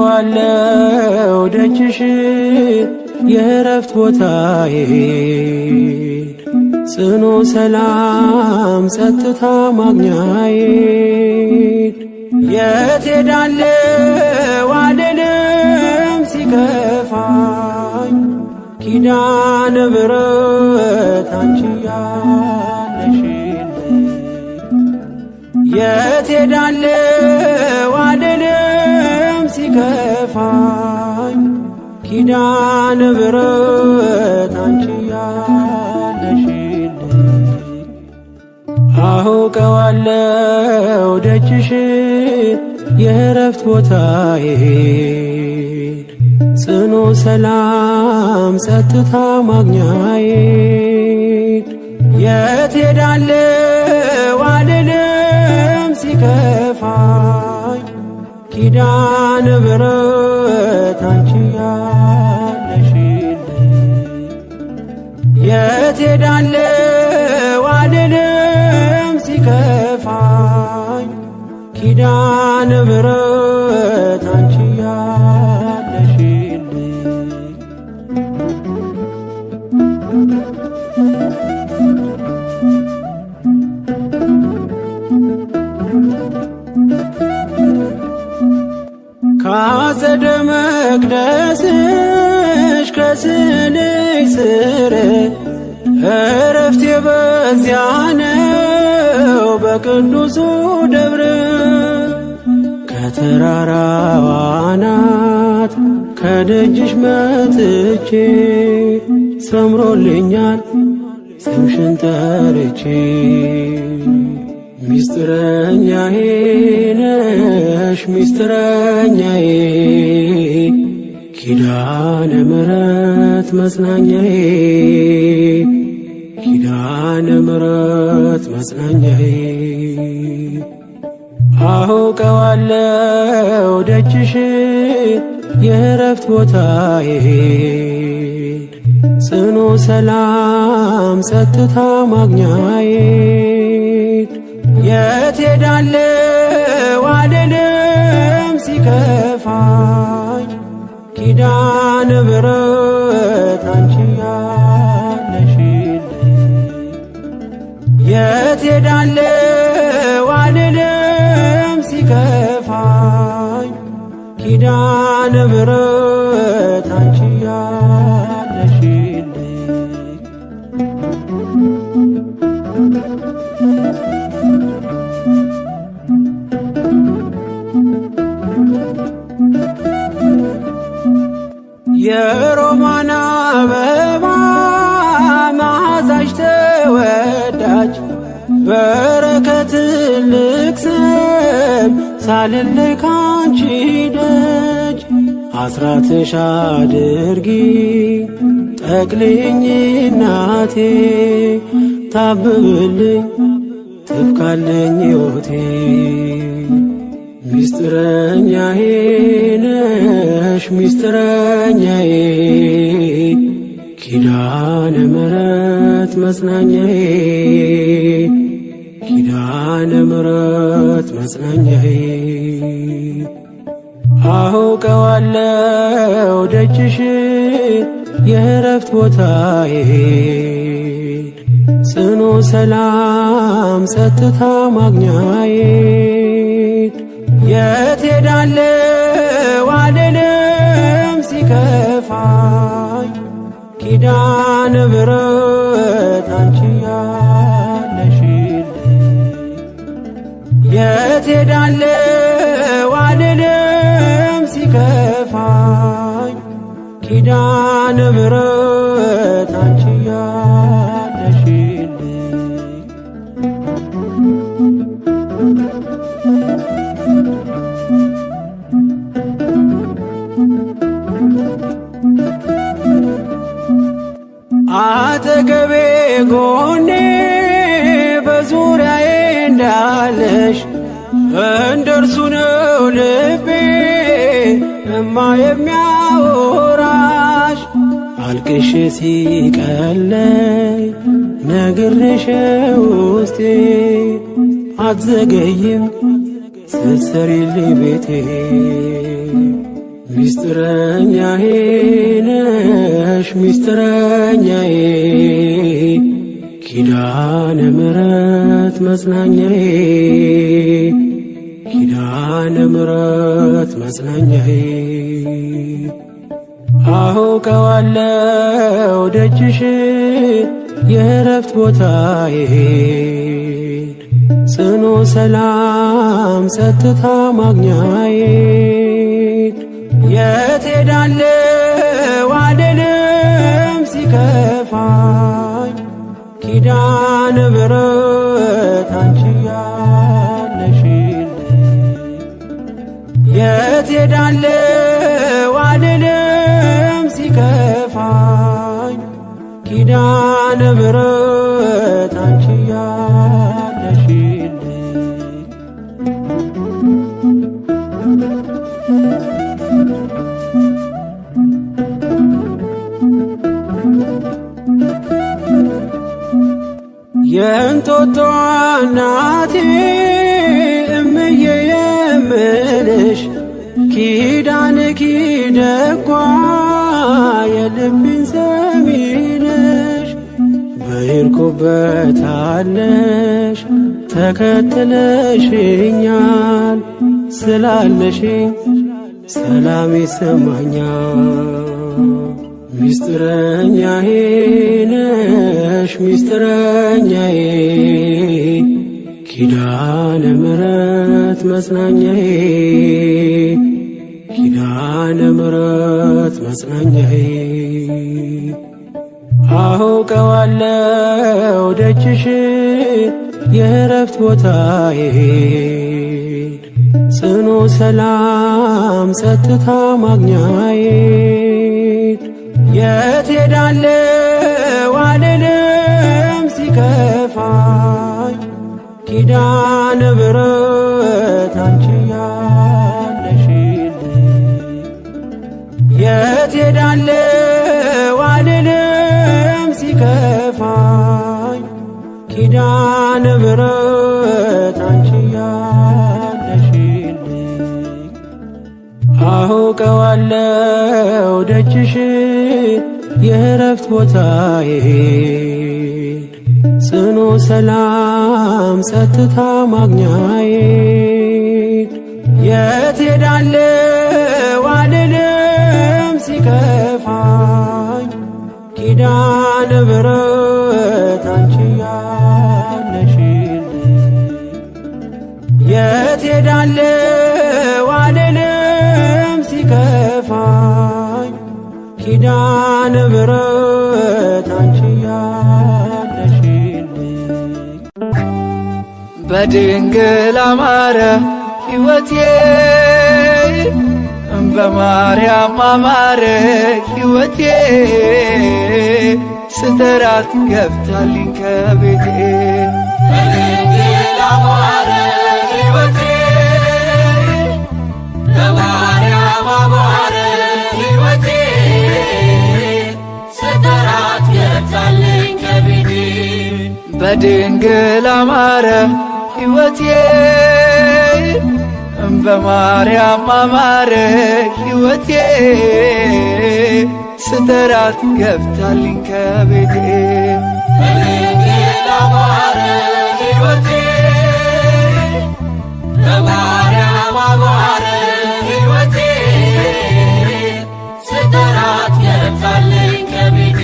አውቀዋለሁ ደጅሽ የእረፍት ቦታዬን ጽኑ ሰላም ጸጥታ ማግኛዬን የት ሄዳለሁ አልልም ሲከፋኝ ኪዳነ ምሕረት አንቺ ያለሽልኝ የት ሄዳለሁ አልልም ሲከፋኝ ኪዳነ ምሕረት አንቺ ያለሽልኝ አውቀዋለሁ ደጅሽን የእረፍት ቦታዬን ጽኑ ሰላም ጸጥታ ማግኛዬን የት ሄዳለሁ አልልም ሲከፋኝ ኪዳነ ምሕረት አንቺ ያለሽልኝ የት ሄዳለሁ አልልም ሲከፋኝ ኪዳነ ምሕረት አንቺ ያለሽልኝ ከአጸደ መቅደስሽ ከስንሽ ስር እረፍቴ በዚያ ነው በቅዱሱ ደብር ከተራራው አናት ከደጅሽ መጥቼ ሰምሮልኛል ስምሽን ጠርቼ ሚስጥረኛዬ ነሽ ሚስጥረኛዬ ኪዳነ ምሕረት መጽናኛዬ ኪዳነ ምሕረት መጽናኛዬ አውቀዋለሁ ደጅሽን የእረፍት ቦታዬን ጽኑ ሰላም ጸጥታ ማግኛዬን የት ሄዳለሁ አልልም ሲከፋኝ ኪዳነ ምሕረት አንቺ ያለሽልኝ የት ሄዳለሁ አልልም ሲከፋኝ ኪዳነ ምሕረት አንቺ ያለሽልኝ የሮማን አበባ መዓዛሽ ተወዳጅ በረከት ትልቅ ስም ሳልለይ ካንቺ ደጅ አስራትሽ አድርጊ ጠቅልኝ እናቴ ታብብልኝ ትብካለኝ ሕይወቴ ሚስጥረኛዬ ነሽ ሚስጥረኛዬ ኪዳነ ምሕረት መጽናኛዬ ኪዳነ ምሕረት መጽናኛዬ አውቀዋለሁ ደጅሽን የእረፍት ቦታዬን ጽኑ ሰላም ጸጥታ ማግኛዬን የት ሄዳለሁ አልልም ሲከፋኝ ኪዳነ ምሕረት አንቺ ያለሽልኝ የት ሄዳለሁ አልልም ሲከፋኝ ኪዳነ ምሕረት አንቺ ያለሽልኝ አጠገቤ ጎኔ በዙሪያዬ እንዳለሽ እንደርሱ ነው ልቤ እማ የሚያወራሽ አልቅሽ ሲቀለይ ነግሬሽ ውስጤ አትዘገይም ስትሰሪልኝ ቤቴ ሚስጥረኛዬ ነሽ ሚስጥረኛዬ ኪዳነ ምሕረት መጽናኛዬ ኪዳነ ምሕረት መጽናኛዬ አውቀዋለሁ ደጅሽ የእረፍት ቦታዬን ጽኑ ሰላም ጸጥታ ማግኛዬን የት ሄዳለሁ አልልም ሲከፋኝ ኪዳነ ምሕረት አንቺ ያለሽልኝ የት ሄዳለሁ አልልም ሲከፋኝ ኪዳነ ምሕረት አንቺ ያለሽልኝ የእንጦጦ እናቴ እምዬ የምልሽ ኪዳንኪ ደጓ የልቤን ሰሚ ነሽ በሄድኩበት አለሽ ተከትለሽኛል ስላለሽኝ ሰላም ይሰማኛል ሚስጥረኛዬ ነሽ ሚስጥረኛዬ ኪዳነ ምሕረት መጽናኛዬ ኪዳነ ምሕረት መጽናኛዬ አውቀዋለሁ ደጅሽን የእረፍት ቦታዬን ጽኑ ሰላም ጸጥታ ማግኛዬን የት ሄዳለሁ አልልም ሲከፋኝ ኪዳነ ምሕረት አንቺ ያለሽልኝ የት ሄዳለሁ አልልም ሲከፋኝ ኪዳነ ምሕረት አንቺ ያለሽልኝ አውቀዋለሁ ደጅሽን የእረፍት ቦታዬን ጽኑ ሰላም ጸጥታ ማግኛዬን የት ሄዳለሁ አልልም ሲከፋኝ ኪዳነ ምሕረት አንቺ ያለሽልኝ የት ሄዳለሁ አልልም ሲከፋኝ ኪዳነ ምሕረት አንቺ ያለሽልኝ በድንግል አማረ ሕይወቴ በማርያም አማረ ሕይወቴ ስጠራት ገብታልኝ ከቤቴ በድንግል አማረ ሕይወቴ በማርያም አማረ ሕይወቴ ስጠራት ገብታልኝ ከቤቴ በድንግል አማረ ሕይወቴ በማርያም አማረ ሕይወቴ ስጠራት ገብታልኝ ከቤቴ በድንግል አማረ ሕይወቴ በማርያም አማረ ሕይወቴ ስጠራት ገብታልኝ ከቤቴ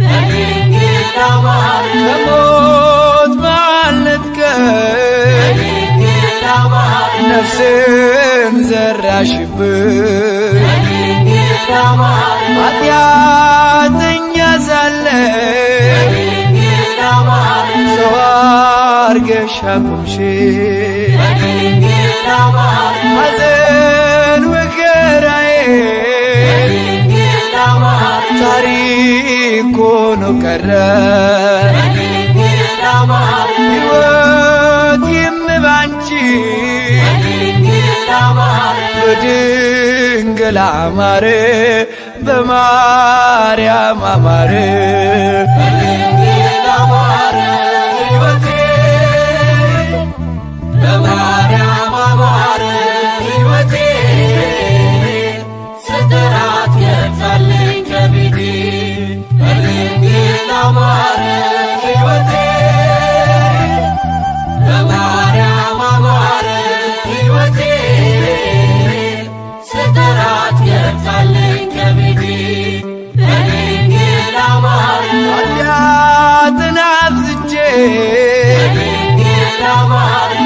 በድንግል አማረ ከሞት ባልነጥቀኝ በድንግል አማረ ነፍስን ዘራሽብኝ በድንግል አማረ ኃጢአተኛ ሳለሁ በድንግል አማረ ሰው አርገሽ አቆምሽኝ በድንግል አማረ ሐዘን መከራዬ በድንግል አማረ ታሪክ ሆኖ ቀረ በድንግል አማረ ሕይወቴም ባንቺ በድንግል አማረ በድንግል አማረ በማርያም አማረ በድንግል አማረ ሕይወቴ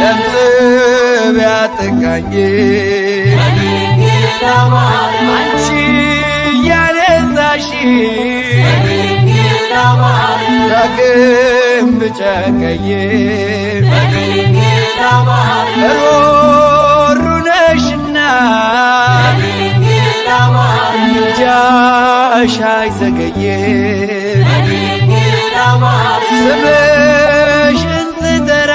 ለምጽ ቢያጠቃኝ በድንግል ማርያም አንቺ ያነሳሽ በድንግል ማርያም ዳግም ብጨቀይ በድንግል ማርያም ሮሩ ነሽና በድንግል ማርያም ምልጃሽ አይዘገይም በድንግል ማርያም ስምሽን ስጠራ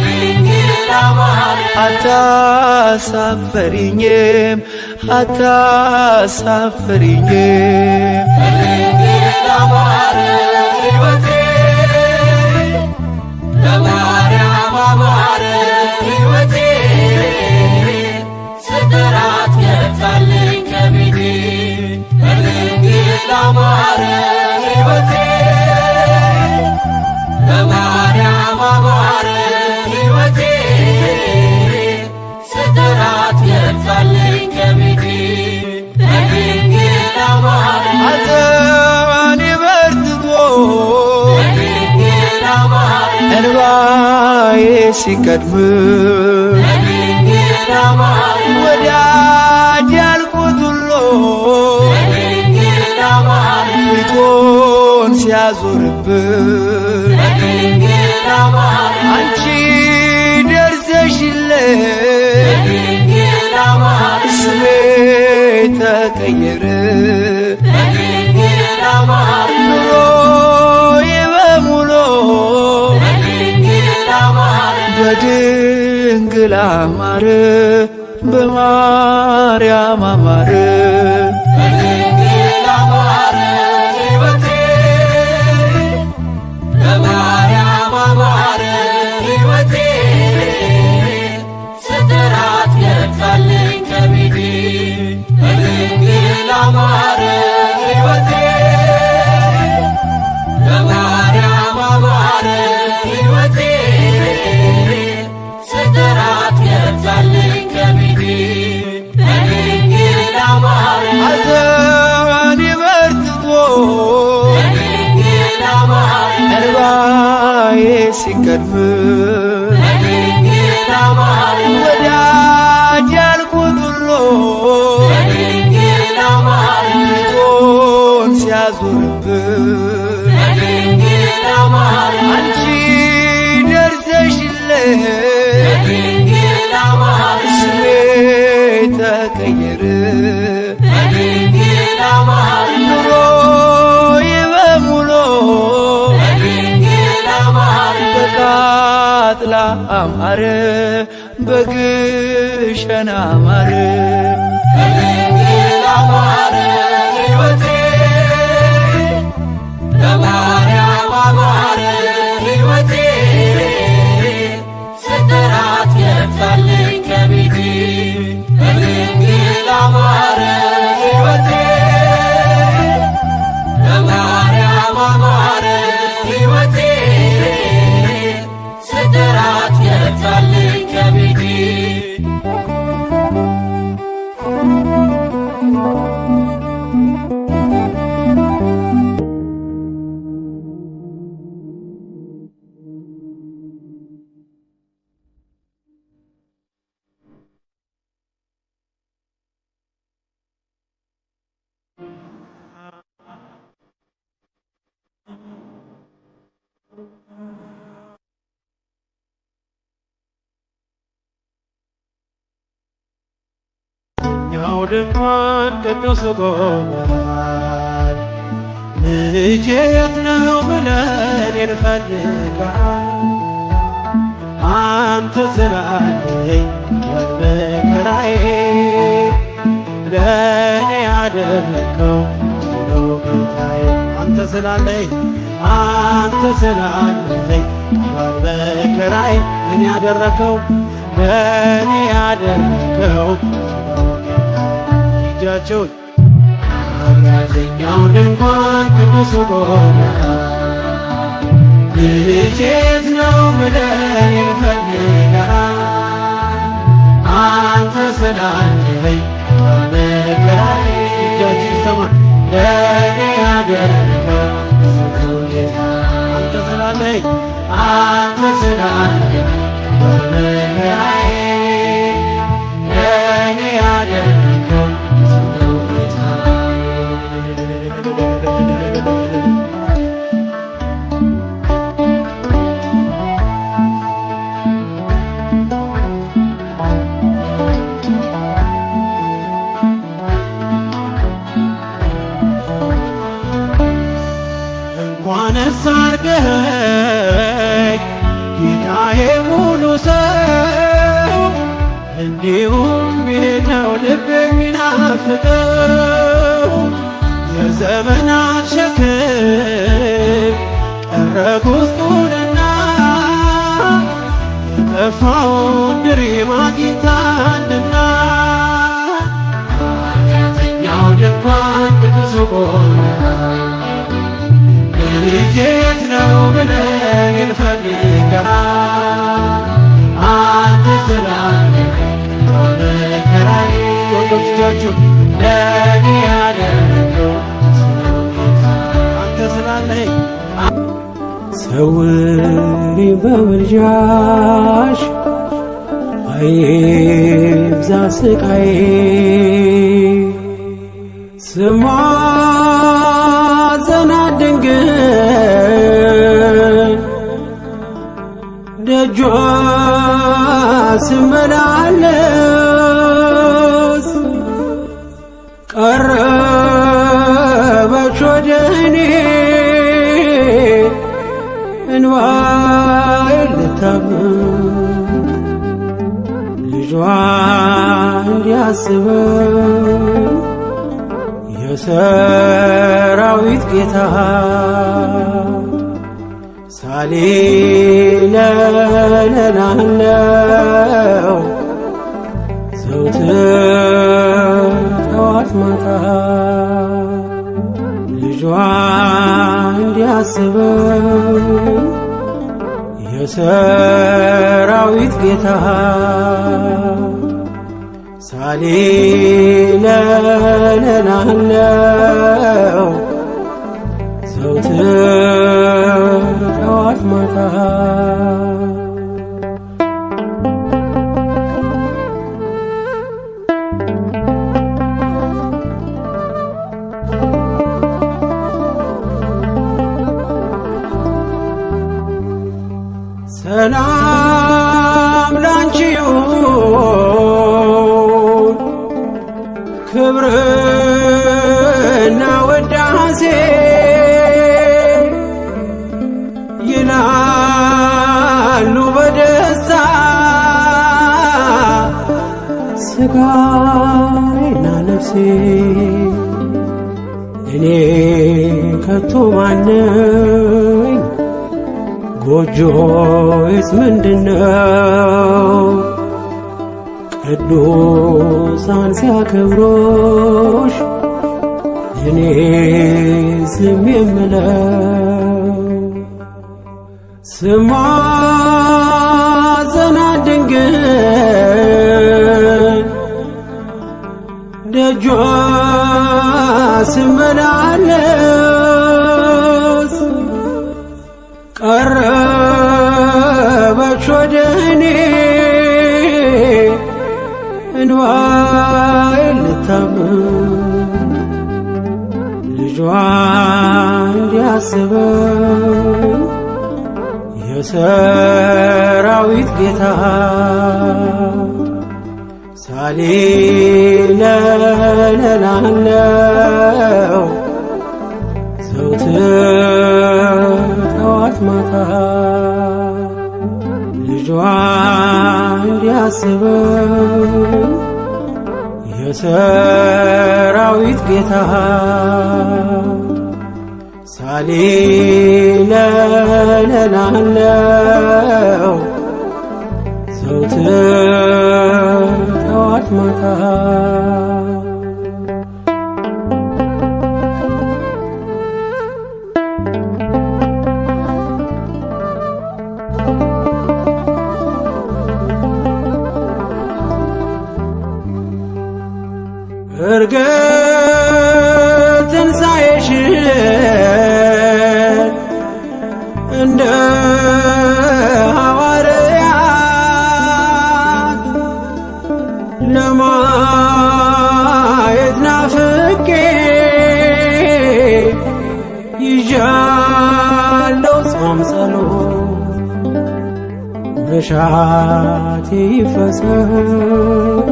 በድንግል ማርያም አታሳፍሪኝም አታሳፍሪኝም በድንግል ማርያም ሕይወቴ በማርያም አማረ ሕይወቴ ስጠራት ገብታልኝ ከቤቴ በድንግል ማርያም ሕይወቴ በማርያም አማረ ሕይወቴ ስጠራት ገብታልኝ ከቤቴ በድንግል ማርያም ሐዘኔ በርትቶ በድንግል ማርያም እንባዬ ሲቀድም በድንግል ማርያም ወዳጅ ያልኩት ሁሉ በድንግል ማርያም ፊቱን ሲያዞርብን በድንግል ማርያም አንቺ ደርሰሽልኝ በድንግል ማርያም ስሜ ተቀየረ በድንግል ማርያም ኑሮዬ በሙሉ በድንግል ማርያም በድንግል አማረ በማርያም አማረ በድንግል ማርያም ሕይወቴ በማርያም አማረ ሕይወቴ ስጠራት ገብታልኝ ከቤቴ በድንግል ማርያም ሕይወቴ በማርያም አማረ ሕይወቴ ስጠራት ገብታልኝ ከቤቴ በድንግል ማርያም ሐዘኔ በርትቶ በድንግል ማርያም እንባዬ ሲቀድም በድንግል ማርያም ወዳጅ ያልኩት ሁሉ በድንግል ማርያም ፊቱን ሲያዞርብን በድንግል ማርያም አንቺ ደርሰሽልኝ በድንግል ማርያም ስሜ ተቀየረ በድንግል ማርያም ኑሮዬ በሙሉ በድንግል ማርያም በቃጥላ አማረ በግሸን አማረ በድንግል ማርያም ሕይወቴ በማርያም አማረ ሕይወቴ ስጠራት ገብታልኝ ከቤቴ በድንግል ማርያም ሕይወቴ በማርያም አማረ ሕይወቴ ስጠራት ገብታልኝ ከቤቴ ያው ድንኳን ቅዱስ ቆመሃል ልጄ የት ነው ብለን እንፈልግሃል አንተ ስላለኝ መከራዬ ለእኔ ያደረግከው ነው ጌታዬ አንተ ስላለኝ መከራዬ ለእኔ ያደረግከው እጃቸውን አራተኛው ድንኳን ቅዱስ ቆመሃል ልጄ የት ነው ብለን እንፈልግሃል አንተ ስላለኝ መከራዬ እጃችን ይሰማ ለእኔ ያደረግከው አንተ ስላለኝ በመከራዬ ለእኔ ያደረገው ነው ጌታዬ። እንኳንስ አድርገኸኝ ጌታዬ ሙሉ ሰው እንዲሁም ቤት ነው ልቤ የሚናፍቀው የዘመናት ሸክም ቀረ ጉስቁልና የጠፋውን ድሪም አግኝታልና ኃጢአተኛው ድንኳን ቅዱሱ ቆመሃል ልጄ የት ነው ብለህ ፈልገሃል አንተ ስላለህ በመከራዬ ወንዶቻችሁ ለእኔ ያደረገው አንተ ስላለህ ሰውሪ በምልጃሽ አይብዛ ስቃዬ ስማጸናት ድንግል ደጇ ስመላለስ ቀረበች ወደ እኔ እንባዬን ልታብስ ልጇ እንዲያስበኝ የሰራዊት ጌታ ሳሌለለናለው ዘውትር ጠዋት ማታ ልጇ እንዲያስበኝ የሰራዊት ጌታ ሳሌለለናለው ዘውትር ጠዋት ማታ ሰላም ላንቺ ይሁን ክብርና ውዳሴ ይላሉ በደስታ ሥጋዬና ነፍሴ እኔ ከቶ ማነኝ ጎጆዬስ ምንድነው ቅዱሳን ሲያከብሮሽ እኔ ዝም የምለው ስማጸናት ድንግል ደጇ ስመላለስ ቀረበች ወደ እኔ እንባዬን ልታብስ ልጇ እንዲያስበኝ የሰራዊት ጌታ ሳሌለለናለው ዘውትር ጠዋት ማታ ልጇ እንዲያስበኝ የሰራዊት ጌታ ሳሌለለናለው ዘውትር ጠዋት ማታ እርግጥ ትንሣኤሽን እንደ ሐዋርያት መሻቴ ይፈጸም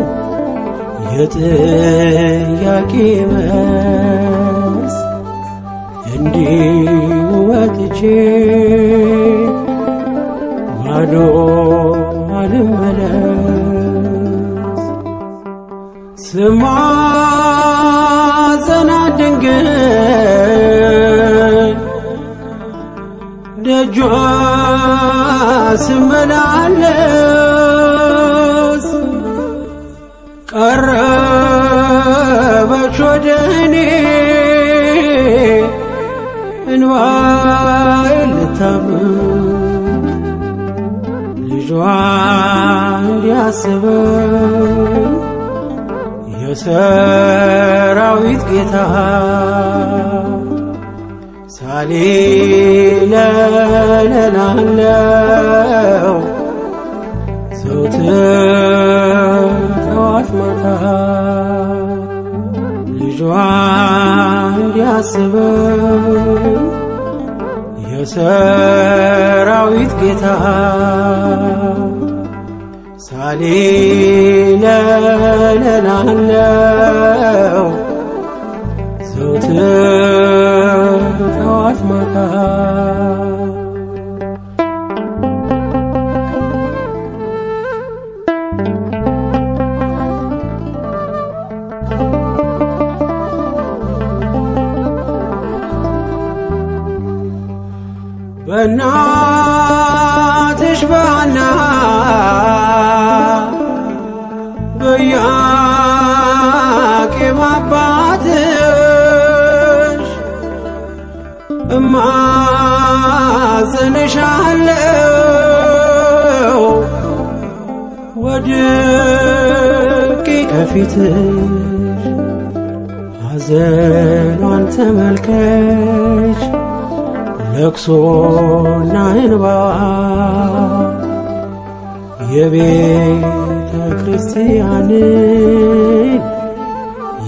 የጥያቄ መልስ እንዲሁ ወጥቼ ባዶ አልመለስ። ስማጸናት ድንግል ደጇ ስመላለስ ቀረበች ወደኔ እንባዬን ልታብስ ልጇ እንዲያስበኝ የሰራዊት ጌታ ሳሌለለላለው ዘውትር ጠዋት ማታ ልጇ እንዲያስበኝ የሰራዊት ጌታ ሳሌለለላለው ዘውትር ጠዋት ማታ በእናትሽ በሐና በኢያቄም አባትሽ እማጸንሻለሁ ወድቄ ከፊትሽ ሐዘኗን ተመልከች ለቅሶና እንባ የቤተ ክርስቲያንን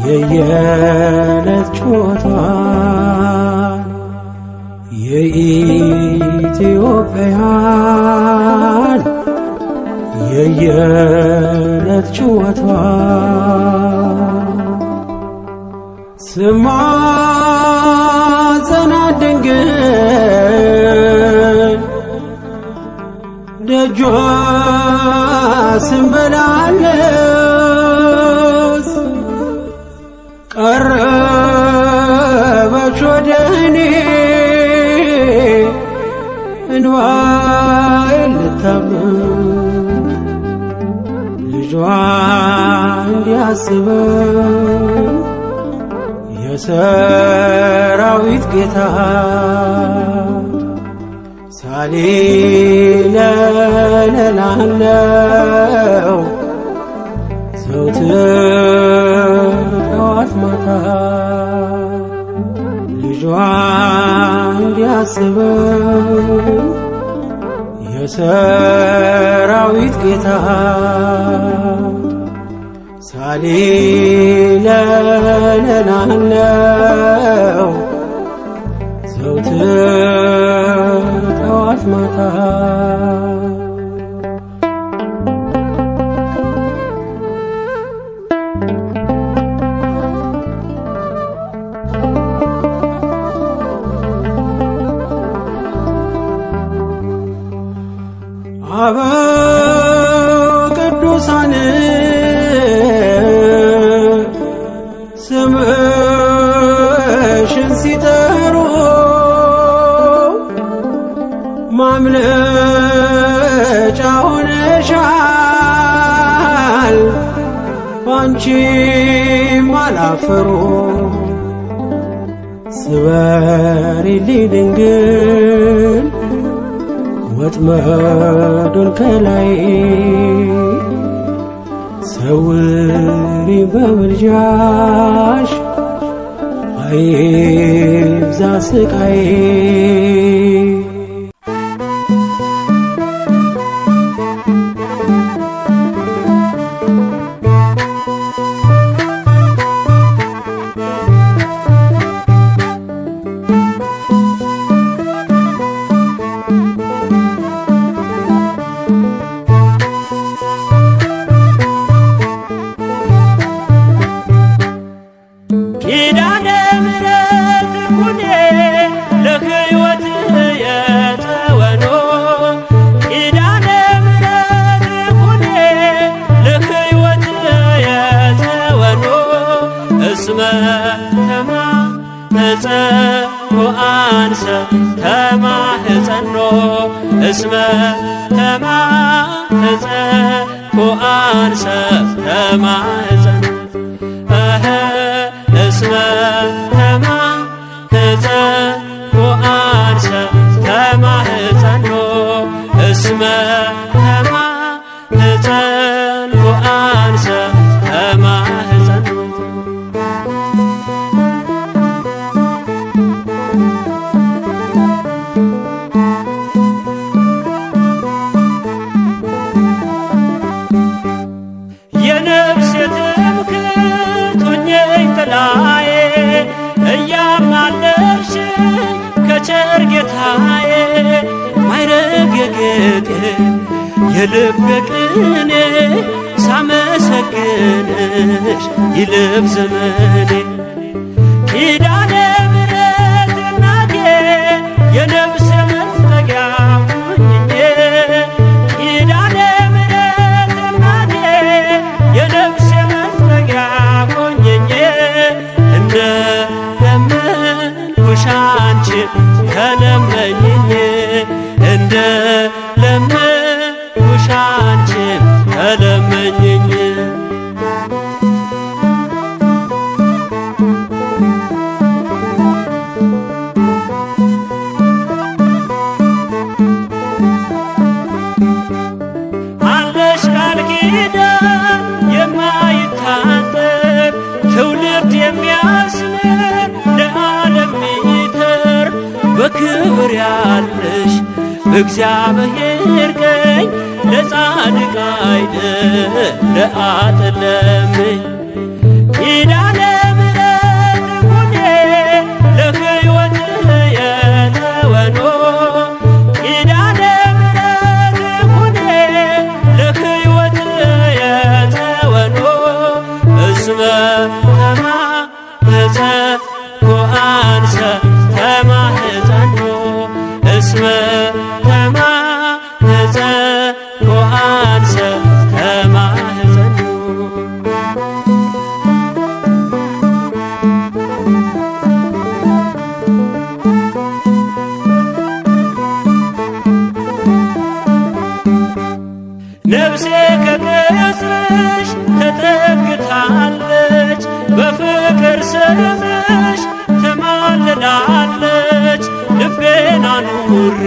የየዕለት ጩኸቷን የኢትዮጵያን የየዕለት ጩኸቷን ስማጸናት ድንግል ደጇ ስንበላለስ ቀረበች ወደኔ እንባዬን ልታብስ ልጇ እንዲያስበኝ የሰራዊት ጌታ ሳሌለለላለው ዘውትር ጠዋት ማታ ልጇ እንዲያስበኝ የሰራዊት ጌታ ሳሌለለላለው ዘውትር ጠዋት ማታ አበው ቅዱሳን ስምሽን ሲጠሩ ማምለጫ ሆነሻል ባንቺም አላፈሩ ስበሪልኝ ድንግል ወጥመዱን ከላይ ሰውሪ በምልጃሽ አይብዛ ስቃይ ኪዳነ ምሕረት ኩኔ ለሕይወት የጸወኖ ኪዳነ ምሕረት ኩኔ ለሕይወት የጸወኖ እስመ ተማህፀኖ አንሰ ተማህፀኖ እስመ ተማህፀኖ አንሰ ተማህፀኖ እስመ ተማህፀኖ አንሰ ተማህፀኖ እስመ ተማህፀኖ አንሰ ተማህፀኖ የነፍሴ ትምክህት ሁኚኝ ጥላዬ እያማለድሽኝ ከቸር ጌታዬ ማይረግ የጌጤ የልቤ ቅኔ ሳመሰግንሽ ይለፍ ዘመኔ ኪዳነ ምሕረት እናቴ የነፍሴ መጠጊያ ሁኚኝ ኪዳነ ምሕረት እናቴ የነፍሴ መጠጊያ ሁኚኝ እንደ ለመንኩሽ አንቺን ተለመኝኝ እንደ ለመንኩሽ አንቺን ተለመኝኝ አለሽ ቃል ኪዳን የማይታጠር ትውልድ የሚያስምር ለዓለም ሚተርፍ በክብር ያለሽ በእግዚአብሔር ቀኝ ለጻድቅ አይደል ለአጥለምኝ ኪዳነ ምሕረት ኩኔ ለሕይወት የጸወኖ ኪዳነ ምሕረት ኩኔ ለሕይወት የጸወኖ እስመ ተማህፀኖ አንሰ ተማህፀኖ እስመ ተማህፀኖ አንሰ ተማህፀኖ ነፍሴ ከቅጽርሽ ተጠግታለች በፍቅር ስምሽ ተማልላለች ልቤን አኑሬ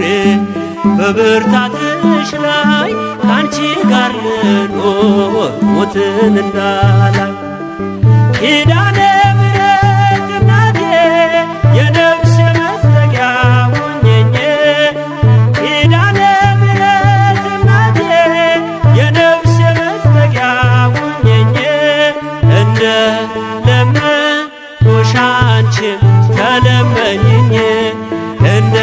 በብርታትሽ ላይ ካንቺ ጋር ልኖር ሞትን እንዳላይ ኪዳነ ምሕረት እናቴ የነፍሴ መጠጊያ ሁኚኝ ኪዳነ ምሕረት እናቴ የነፍሴ መጠጊያ ሁኚኝ እንደ ለመንኩሽ አንቺን ተለመኝኝ እንደ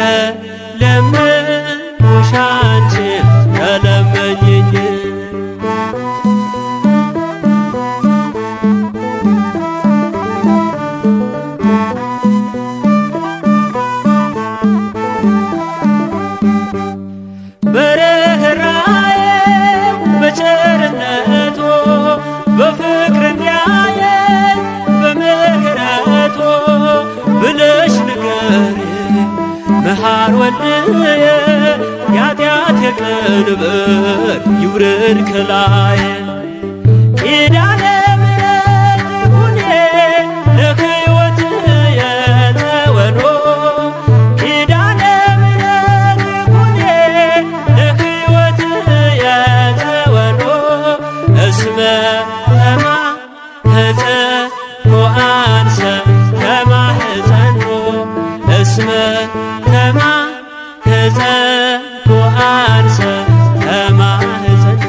ለመንኩሽ አንቺን ተለመኝኝ በርኅራኄው በቸርነቱ በፍቅር እንዲያየን በምሕረቱ ብለሽ ንገሪኝ መሐር ወልድየ የኃጢአቴ ቀንበር ይውረድ ከላዬ ኪዳነ ምሕረት ኩኔ ለሕይወት የጸወኖ ኪዳነ ምሕረት ኩኔ ለሕይወት የጸወኖ እስመ ተማህፀኖ አንሰ ተማህፀኖ እስመ ተማህፀኖ አንሰ ተማህፀኖ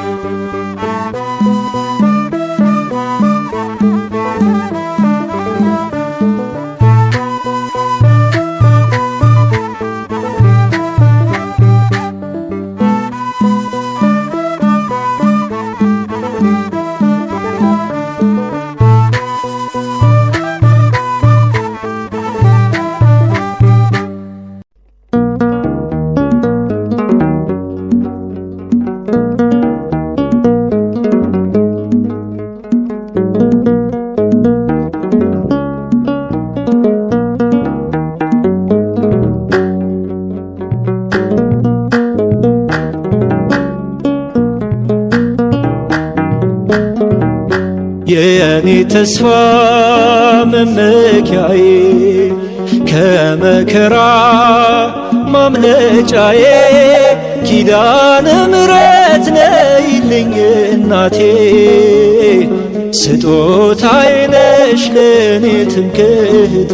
የኔ ተስፋ መመኪያዬ ከመከራ ማምለጫዬ ኪዳነ ምሕረት ነይልኝ እናቴ ስጦታዬ ነሽ ለኔ ትምክህቴ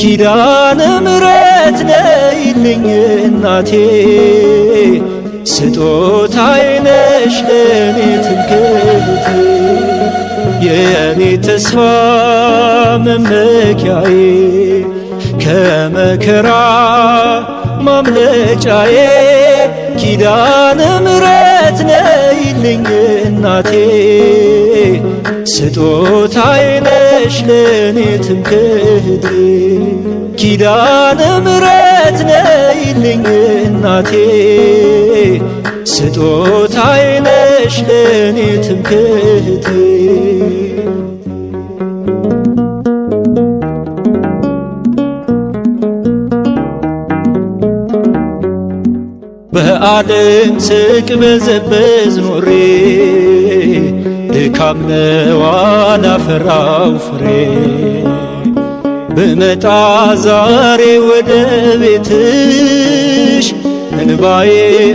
ኪዳነ ምሕረት ነይልኝ እናቴ ስጦታዬ ነሽ ለኔ ትምክህቴ የኔ ተስፋ መመኪያዬ ከመከራ ማምለጫዬ ኪዳነ ምሕረት ነይልኝ እናቴ ስጦታዬ ነሽ ለኔ ትምክህቴ ኪዳነ ምሕረት ነይልኝ እናቴ ስጦታዬ ነሽ ለኔ ትምክህቴ በዓለም ስቅበዘበዝ ኖሬ ድካም ነው አላፈራው ፍሬ ብመጣ ዛሬ ወደ ቤትሽ እንባዬ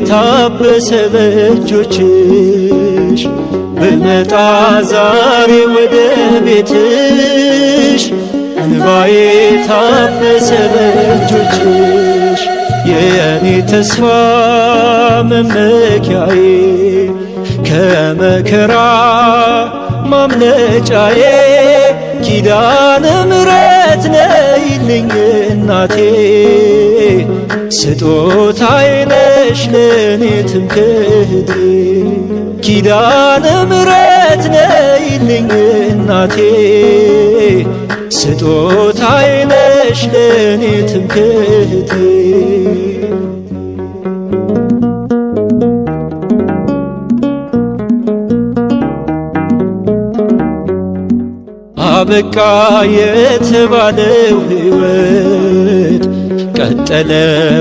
ታበሰ በእጆችሽ ብመጣ ዛሬ ወደ ቤትሽ እንባዬ ታበሰ በእጆችሽ የኔ ተስፋ መመኪያዬ ከመከራ ማምለጫዬ ኪዳነ ምሕረት ነይልኝ እናቴ ስጦታዬ ነሽ ለኔ ትምክህቴ ኪዳነ ምሕረት ነይልኝ እናቴ ስጦታዬ ነሽ ለኔ ትምክህቴ አበቃ የተባለው ሕይወት ቀጠለ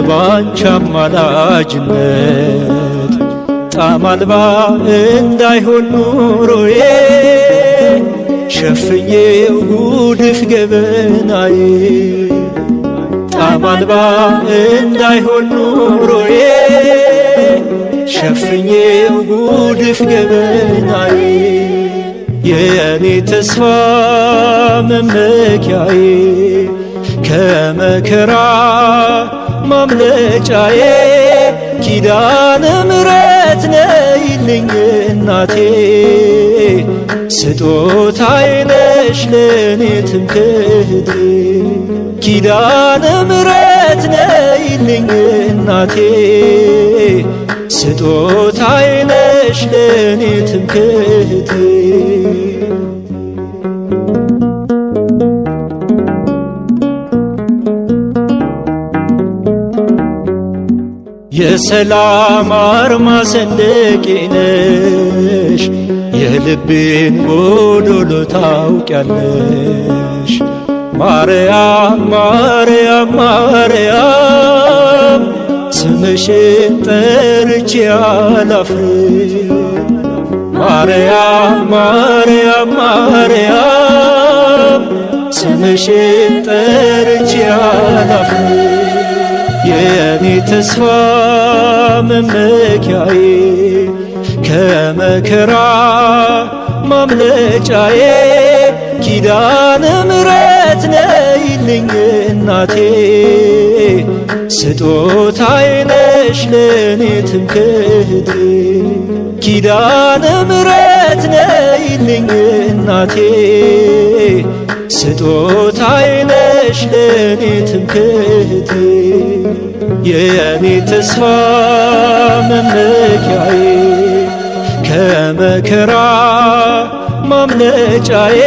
ባንቺ አማላጅነት ጣዕም አልባ እንዳይሆን ኑሮዬ ሸፍኜው ጉድፍ ገበናዬ ጣዕም አልባ እንዳይሆን ኑሮዬ ሸፍኜው ጉድፍ ገበናዬ የኔ ተስፋ መመኪያዬ ከመከራ ማምለጫዬ ኪዳነ ምሕረት ነይልኝ እናቴ ስጦታዬ ነሽ ለኔ ትምክህቴ ኪዳነ ምሕረት ነይልኝ እናቴ ስጦታዬ ነሽ ለኔ ትምክህቴ የሰላም አርማ ሰንደቄ ነሽ የልቤን ጎዶሎ ታውቂያለሽ ማርያም ማርያም ማርያም ስምሽን ጠርቼ አላፍርም ማርያም ማርያም ማርያም ስምሽን ጠርቼ አላፍርም የኔ ተስፋ መመኪያዬ ከመከራ ማምለጫዬ ኪዳነ ምሕረት ነይልኝ እናቴ ስጦታዬ ነሽ ለኔ ትምክህቴ ኪዳነ ምሕረት ነይልኝ እናቴ ስጦታዬ ነሽ ለኔ ትምክህቴ የኔ ተስፋ መመኪያዬ ከመከራ ማምለጫዬ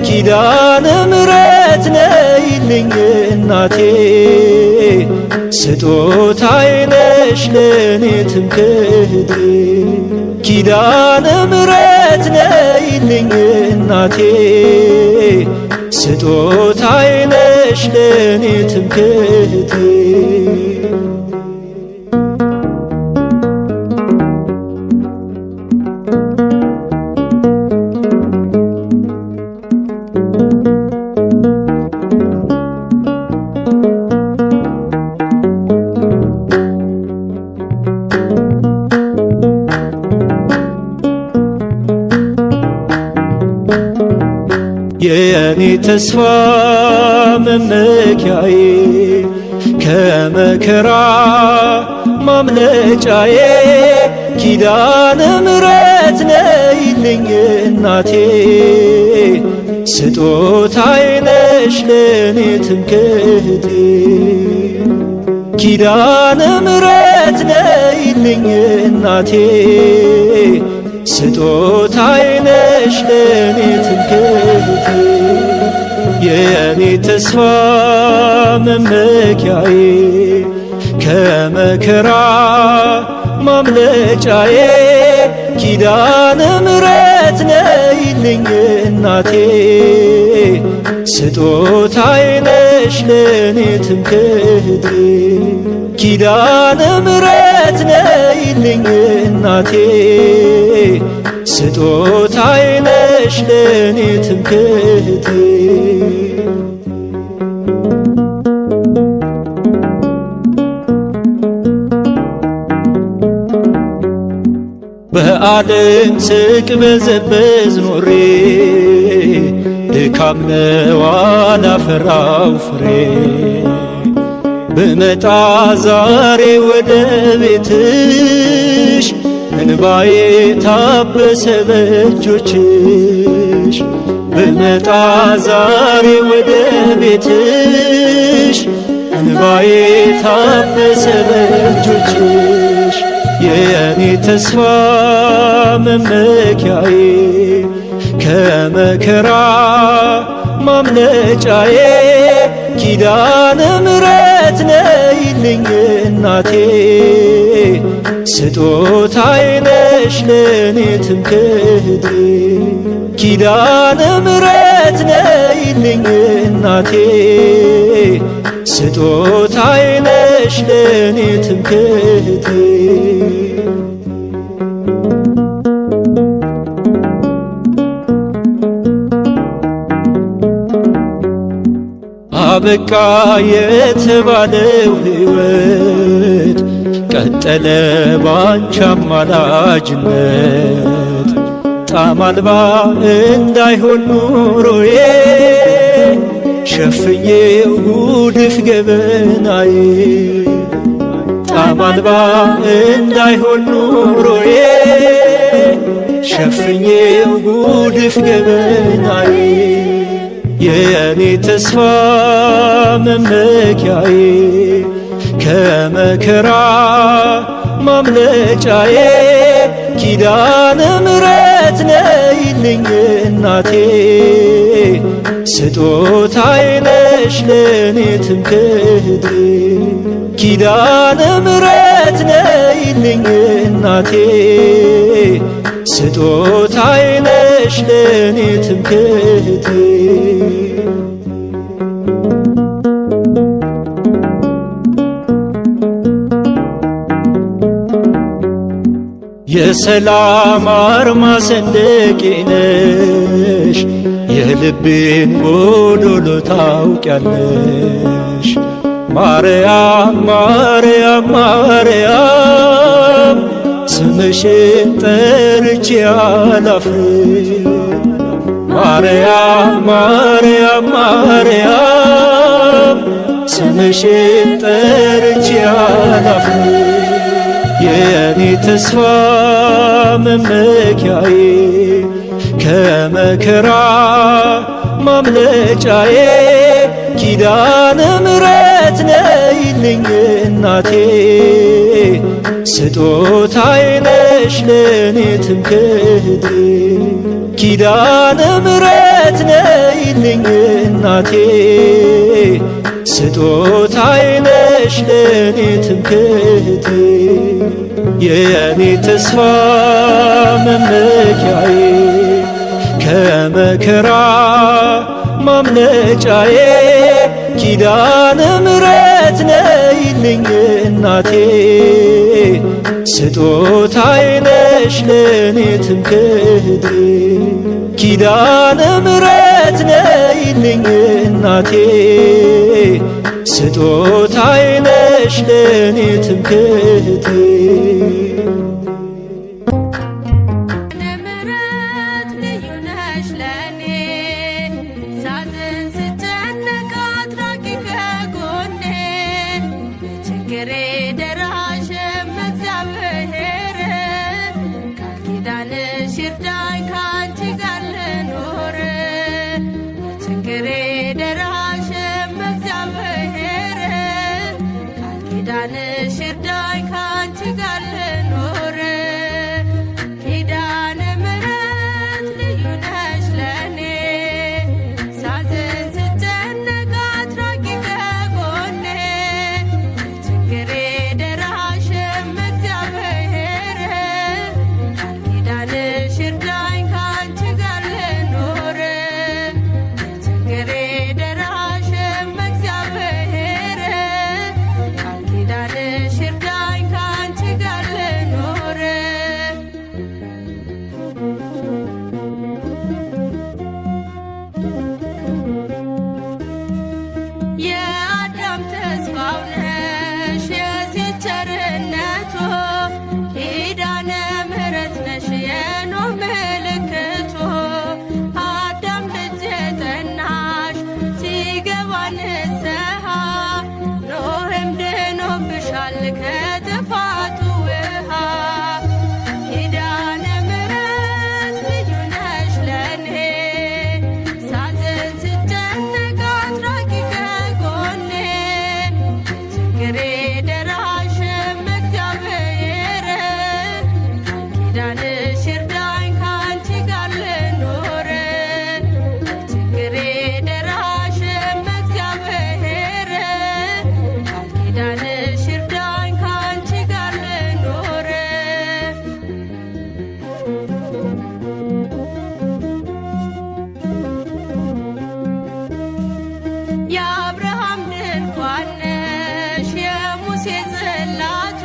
ኪዳነ ምሕረት ነይልኝ እናቴ ስጦታዬ ነሽ ለኔ ትምክህቴ ኪዳነ ምሕረት ነይልኝ እናቴ ስጦታዬ ነሽ ለኔ ትምክህቴ የኔ ተስፋ መመኪያዬ ከመከራ ማምለጫዬ ኪዳነ ምሕረት ነይልኝ እናቴ ስጦታዬ ነሽ ለኔ ትምክህቴ ኪዳነ ምሕረት ነይልኝ እናቴ ስጦታዬ ነሽ ለኔ ትምክህቴ የኔ ተስፋ መመኪያዬ ከመከራ ማምለጫዬ ኪዳነ ምሕረት ነይልኝ እናቴ ስጦታዬ ነሽ ለኔ ትምክህቴ ኪዳነ ምሕረት ነይልኝ እናቴ ስጦታዬ ነሽ ለኔ ትምክህቴ በዓለም ስቅበዘበዝ ኖሬ ድካም ነው አላፈራው ፍሬ ብመጣ ዛሬ ወደ ቤትሽ እንባዬ ታበሰ በእጆችሽ ብመጣ ዛሬ ወደ ቤትሽ እንባዬ ታበሰ በእጆችሽ የኔ ተስፋ መመኪያዬ ከመከራ ማምለጫዬ ኪዳነ ምሕረት ነይልኝ እናቴ ስጦታዬ ነሽ ለኔ ትምክህቴ ኪዳነ ምሕረት ነይልኝ እናቴ ስጦታዬ ነሽ ለኔ ትምክህቴ አበቃ የተባለው ሕይወት ቀጠለ ባንቺ አማላጅነት ጣዕም አልባ እንዳይሆን ኑሮዬ ሸፍኜው ጉድፍ ገበናዬ ጣዕም አልባ እንዳይሆን ኑሮዬ ሸፍኜው ጉድፍ ገበናዬ የኔ ተስፋ መመኪያዬ ከመከራ ማምለጫዬ ኪዳነ ምሕረት ነይልኝ እናቴ ስጦታዬ ነሽ ለኔ ትምክህቴ ኪዳነ ምሕረት ነይልኝ እናቴ ስጦታዬ ነሽ ለኔ ትምክህቴ የሰላም አርማ ሰንደቄ ነሽ የልቤን ጎዶሎ ታውቂያለሽ ማርያም ማርያም ማርያም ስምሽን ጠርቼ አላፍርም ማርያም ማርያም ማርያም ስምሽን ጠርቼ አላፍርም የኔ ተስፋ መመኪያዬ ከመከራ ማምለጫዬ ኪዳነ ምሕረት ነይልኝ እናቴ ስጦታዬ ነሽ ለኔ ትምክህቴ ኪዳነ ምሕረት ነይልኝ እናቴ ስጦታዬ ነሽ ለኔ ትምክህቴ የኔ ተስፋ መመኪያዬ ከመከራ ማምለጫዬ ኪዳነ ምሕረት ነይልኝ እናቴ ስጦታዬ ነሽ ለኔ ትምክህቴ ኪዳነ ምሕረት ነይልኝ እናቴ ስጦታዬ ነሽ ለኔ ትምክህቴ ኪዳንሽ ይርዳኝ ካንቺ ጋር ልኖር ችግሬ ደራሽ እግዚአብሔር ቃል ኪዳንሽ ይርዳኝ ካንቺ ጋር ልኖር የአብርሃም ድንኳን ነሽ የሙሴ ጽላቶ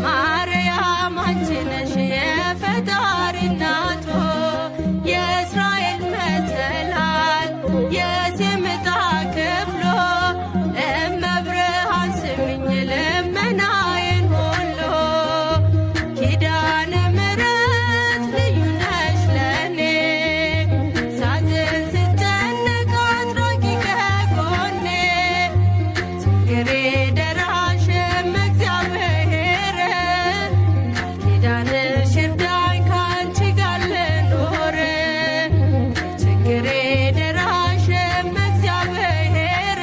ማርያም አንቺ ነሽ የፈጣሪ እናቶ የእስራኤል መሰላል የሴም ዕጣ ክፍሎ እመብርሃን ስሚኝ ልመናዬን ሁሉ ኪዳነ ምሕረት ልዩ ነሽ ለኔ ሳዝን ስጨነቅ አትራቂ ከጎኔ ችግሬ ደራሽም እግዚአብሔር ኪዳንሽ ይርዳኝ ካንቺ ጋር ልኖር ችግሬ ደራሽም እግዚአብሔር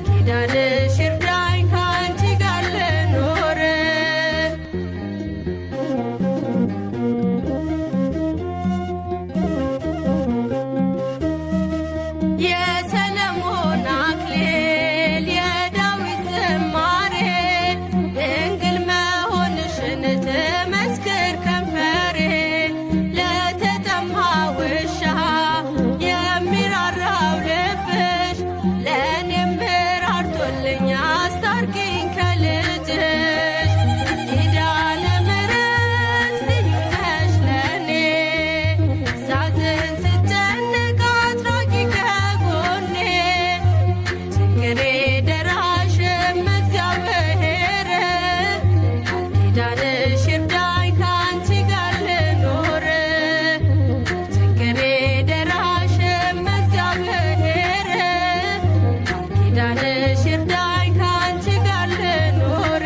ኪዳንሽ ይርዳኝ ካንቺ ጋር ልኖር የሰለሞን አክሊል የዳዊት ዝማሬ ድንግል መሆንሽን ትመስክር ከንፈሬ ለተጠማ ውሻ የሚራራው ልብሽ ለእኔም ራርቶልኝ አስታርቂኝ ከልጅሽ ኪዳነ ምሕረት ልዩ ነሽ ለኔ ሳዝን ስጨነቅ አትራቂ ከጎኔ ችግሬ ደራሽም እግዚአብሔር ቃል ኪዳንሽ ይርዳኝ ካንቺ ጋር ልኖር ችግሬ ደራሽም እግዚአብሔር ቃል ኪዳንሽ ይርዳኝ ካንቺ ጋር ልኖር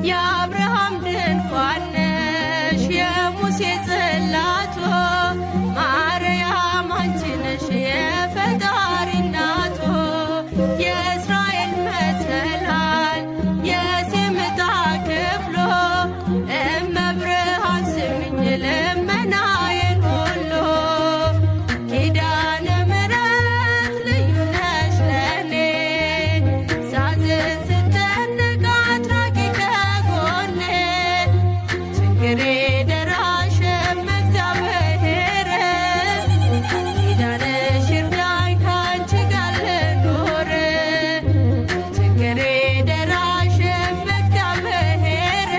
የአብርሃም ድንኳን ነሽ የሙሴ ጽላቶ ማርያም አንቺ ነሽ የፈጣሪ እናቶ የእስራኤል መሰላል የሴም ዕጣ ክፍሎ እመብርሃን ስሚኝ ልመናዬን ሁሉ ኪዳነ ምሕረት ልዩ ነሽ ለኔ ሳዝን ስጨነቅ አትራቂ ከጎኔ ችግሬ ደራሽም እግዚአብሔር ኪዳንሽ ይርዳኝ ካንቺ ጋር ልኖር ችግሬ ደራሽም እግዚአብሔር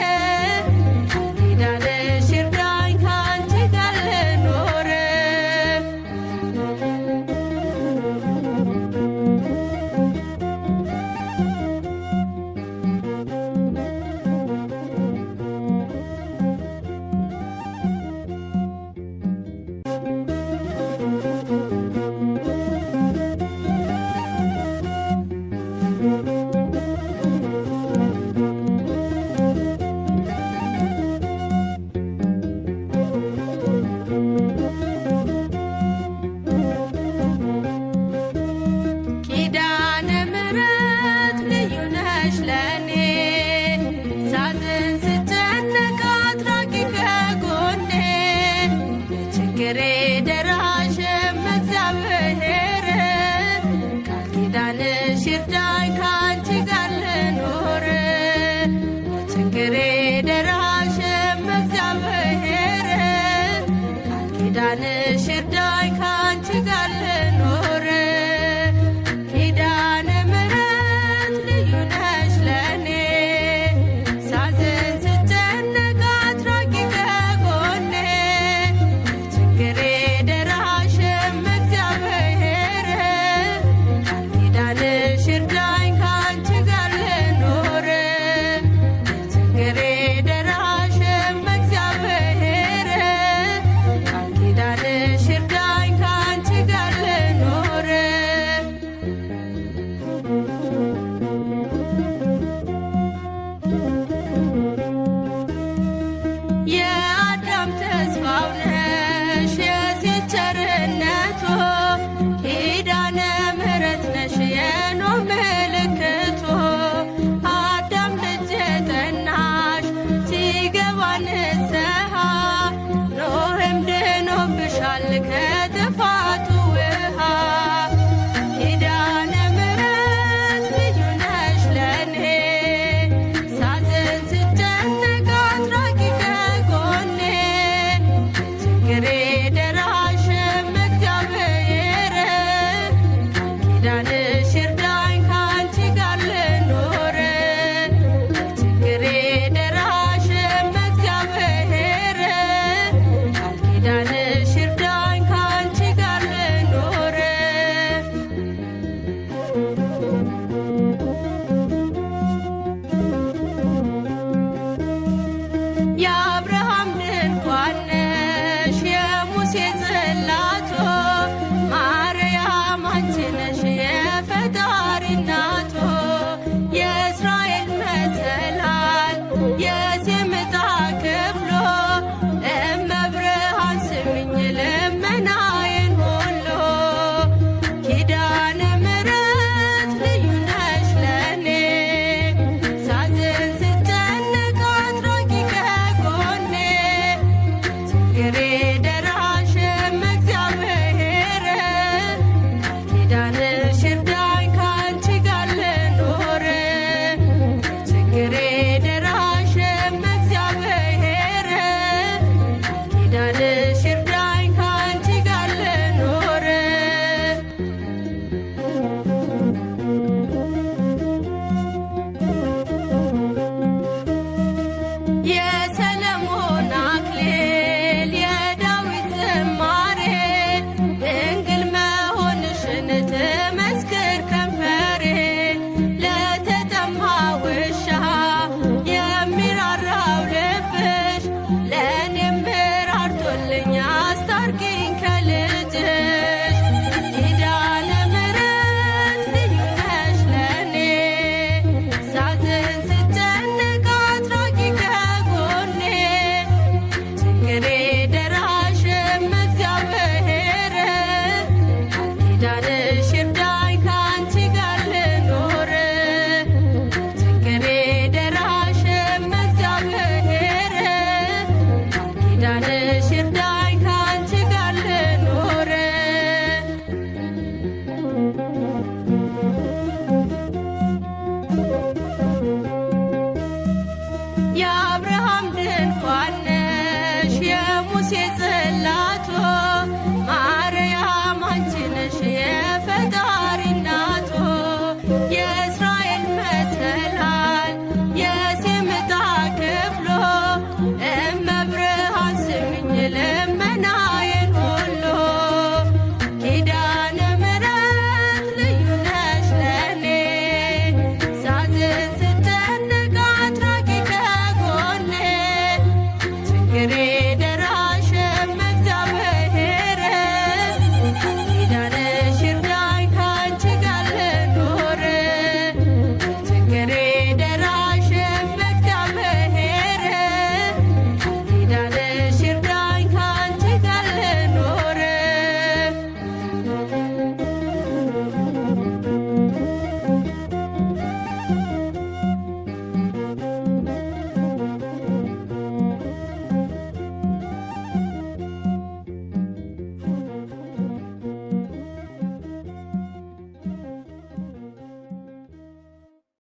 ኪዳንሽ ይርዳኝ ካንቺ ጋር ልኖር ኪዳነ ምሕረት ልዩ ነሽ ለኔ ሳዝን ስጨነቅ አትራቂ ከጎኔ ችግሬ ደራሽም እግዚአብሔር ቃል ኪዳንሽ ይርዳኝ ካንቺ ጋር ልኖር ችግሬ ደራሽም እግዚአብሔር ቃል ኪዳንሽ ይርዳኝ ካንቺ ጋር ልኖር ኪዳነ ምሕረት ልዩ ነሽ ለኔ ሳዝን ስጨነቅ አትራቂ ከጎኔ ችግሬ ደራሽም እግዚአብሔር ቃል ኪዳንሽ ይርዳኝ ካንቺ ጋር ልኖር ችግሬ ደራሽም እግዚአብሔር ቃል ኪዳንሽ ይርዳኝ ካንቺ ጋር ልኖር ኪዳነ ምሕረት ልዩ ነሽ ለኔ ሳዝን ስጨነቅ አትራቂ ከጎኔ ችግሬ ደራሽም እግዚአብሔር ቃል ኪዳንሽ ይርዳኝ ካንቺ ጋር ልኖር ኪዳነ ምሕረት ልዩ ነሽ ለኔ ሳዝን ስጨነቅ አትራቂ ከጎኔ ችግሬ ደራሽም እግዚአብሔር ቃል ኪዳንሽ ችግሬ ደራሽም እግዚአብሔር ቃል ኪዳንሽ ይርዳኝ ካንቺ ጋር ልኖር ኪዳን